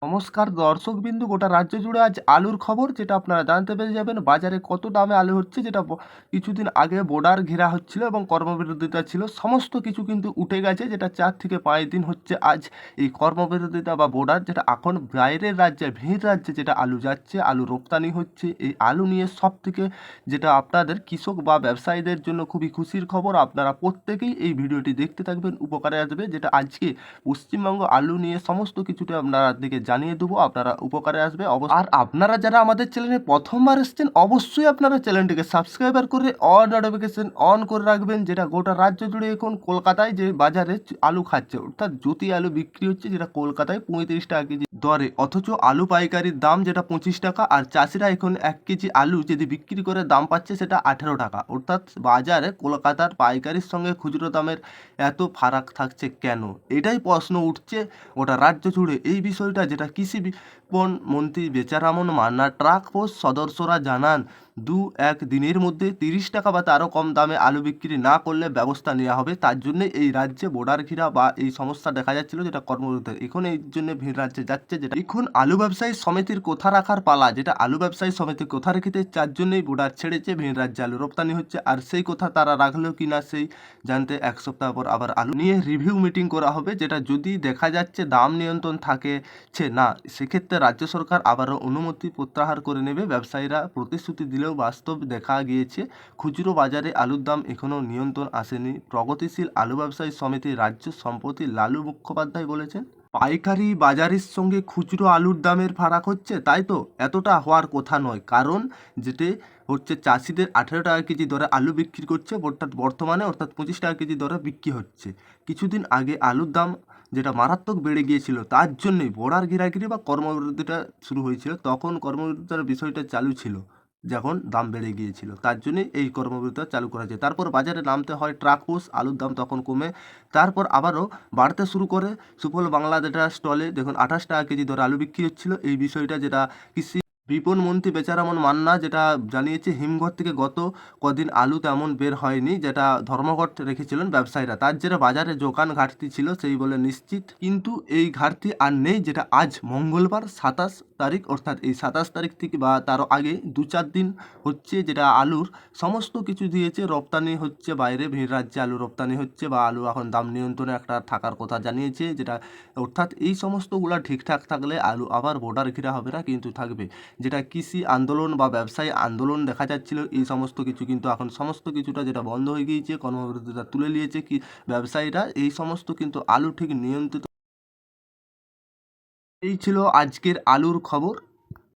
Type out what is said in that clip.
নমস্কার দর্শকবিন্দু, গোটা রাজ্য জুড়ে আজ আলুর খবর যেটা আপনারা জানতে পেরে যাবেন। বাজারে কত দামে আলু হচ্ছে, যেটা কিছুদিন আগে বর্ডার ঘেরা হচ্ছিল এবং কর্মবিরোধিতা ছিল, সমস্ত কিছু কিন্তু উঠে গেছে। যেটা 4 থেকে 5 দিন হচ্ছে আজ এই কর্মবিরোধিতা বা বর্ডার, যেটা এখন বাইরের রাজ্যে ভিন রাজ্যে যেটা আলু যাচ্ছে, আলু রপ্তানি হচ্ছে। এই আলু নিয়ে সব থেকে যেটা আপনাদের কৃষক বা ব্যবসায়ীদের জন্য খুবই খুশির খবর। আপনারা প্রত্যেকেই এই ভিডিওটি দেখতে থাকবেন, উপকারে আসবে। যেটা আজকে পশ্চিমবঙ্গ আলু নিয়ে সমস্ত কিছুটা আপনারা দিকে জানিয়ে দেবো, আপনারা উপকারে আসবে আর আপনারা যারা আমাদের চ্যানেলে প্রথমবার এসেছেন, অবশ্যই আপনারা চ্যানেলটিকে সাবস্ক্রাইবার করে অল নোটিফিকেশন অন করে রাখবেন। যেটা গোটা রাজ্য জুড়ে এখন কলকাতায় যে বাজারে আলু খাচ্ছে, অর্থাৎ জ্যোতি আলু বিক্রি হচ্ছে, যেটা কলকাতায় 35 টাকা কেজি দরে, অথচ আলু পাইকারির দাম যেটা 25 টাকা। আর চাষিরা এখন 1 কেজি আলু যদি বিক্রি করে দাম পাচ্ছে সেটা 18 টাকা। অর্থাৎ বাজারে কলকাতার পাইকারির সঙ্গে খুচরো দামের এত ফারাক থাকছে কেন? এটাই প্রশ্ন উঠছে গোটা রাজ্য জুড়ে। এই বিষয়টা যেটা কৃষি বন মন্ত্রী বেচারামন মান্না ট্রাক ফোর্স সদস্যরা জানান, 2-1 দিনের মধ্যে 30 টাকা বা তারও কম দামে আলু বিক্রি না করলে ব্যবস্থা নেওয়া হবে। তার জন্য এই রাজ্যে বর্ডার ঘেরা বা এই সমস্যা দেখা যাচ্ছিল, যেটা কর্মবিরতি এখন এই জন্য ভিন রাজ্যে যাচ্ছে। যেটা এখন আলু ব্যবসায়ী সমিতির কোথা রাখার পালা, যেটা আলু ব্যবসায়ী সমিতি কোথা রেখেছে, যার জন্যই বর্ডার ছেড়েছে, ভিন রাজ্যে আলু রপ্তানি হচ্ছে। আর সেই কথা তারা রাখলেও কিনা সেই জানতে 1 সপ্তাহ পর আবার আলু নিয়ে রিভিউ মিটিং করা হবে। যেটা যদি দেখা যাচ্ছে দাম নিয়ন্ত্রণ থাকছে না, সেক্ষেত্রে রাজ্য সরকার আবারও অনুমতি প্রত্যাহার করে নেবে। ব্যবসায়ীরা প্রতিশ্রুতি দিলেও বাস্তব দেখা গিয়েছে খুচরো বাজারে আলুর দাম এখনও নিয়ন্ত্রণ আসেনি। প্রগতিশীল আলু ব্যবসায়ী সমিতির রাজ্য সম্প্রতি লালু মুখোপাধ্যায় বলেছেন, পাইকারি বাজারের সঙ্গে খুচরো আলুর দামের ফারাক হচ্ছে, তাই তো এতটা হওয়ার কথা নয়। কারণ যেটি হচ্ছে চাষিদের 18 টাকা কেজি দরে আলু বিক্রি করছে, অর্থাৎ বর্তমানে 25 টাকা কেজি দরে বিক্রি হচ্ছে। কিছুদিন আগে আলুর দাম যেটা মারাত্মক বেড়ে গিয়েছিল, তার জন্যই বর্ডার ঘেরাঘিরি বা কর্মবিরতিটা শুরু হয়েছিল। তখন কর্মবিরতির বিষয়টা চালু ছিল, যখন দাম বেড়ে গিয়েছিল, তার জন্যই এই কর্মবিরতি চালু করা হয়েছে। তারপর বাজারে নামতে হয় ট্রাক পোস, আলুর দাম তখন কমে তারপর আবারও বাড়তে শুরু করে। সুফল বাংলা যেটা স্টলে দেখুন 28 টাকা কেজি দরে আলু বিক্রি হচ্ছিল। এই বিষয়টা যেটা কৃষি বিপণন মন্ত্রী বেচারামন মান্না যেটা জানিয়েছে, হিমঘর থেকে গত কদিন আলু তেমন বের হয়নি, যেটা ধর্মঘট রেখেছিলেন ব্যবসায়ীরা, তার জেরে বাজারে যোগান ঘাটতি ছিল সেই বলে নিশ্চিত। কিন্তু এই ঘাটতি আর নেই, যেটা আজ মঙ্গলবার 27 তারিখ, অর্থাৎ এই 27 তারিখ থেকে বা তারও আগে 2-4 দিন হচ্ছে, যেটা আলুর সমস্ত কিছু দিয়েছে, রপ্তানি হচ্ছে বাইরে, ভিন রাজ্যে আলু রপ্তানি হচ্ছে বা আলু এখন দাম নিয়ন্ত্রণে একটা থাকার কথা জানিয়েছে। যেটা অর্থাৎ এই সমস্তগুলা ঠিকঠাক থাকলে আলু আবার বর্ডার ঘেরা হবে না, কিন্তু থাকবে। যেটা কৃষি আন্দোলন বা ব্যবসায়ী আন্দোলন দেখা যাচ্ছিল, এই সমস্ত কিছু কিন্তু এখন সমস্ত কিছুটা যেটা বন্ধ হয়ে গিয়েছে, কর্মবিরতিটা তুলে নিয়েছে কি ব্যবসায়ীরা, এই সমস্ত কিন্তু আলু ঠিক নিয়ন্ত্রিত। এই ছিল আজকের আলুর খবর।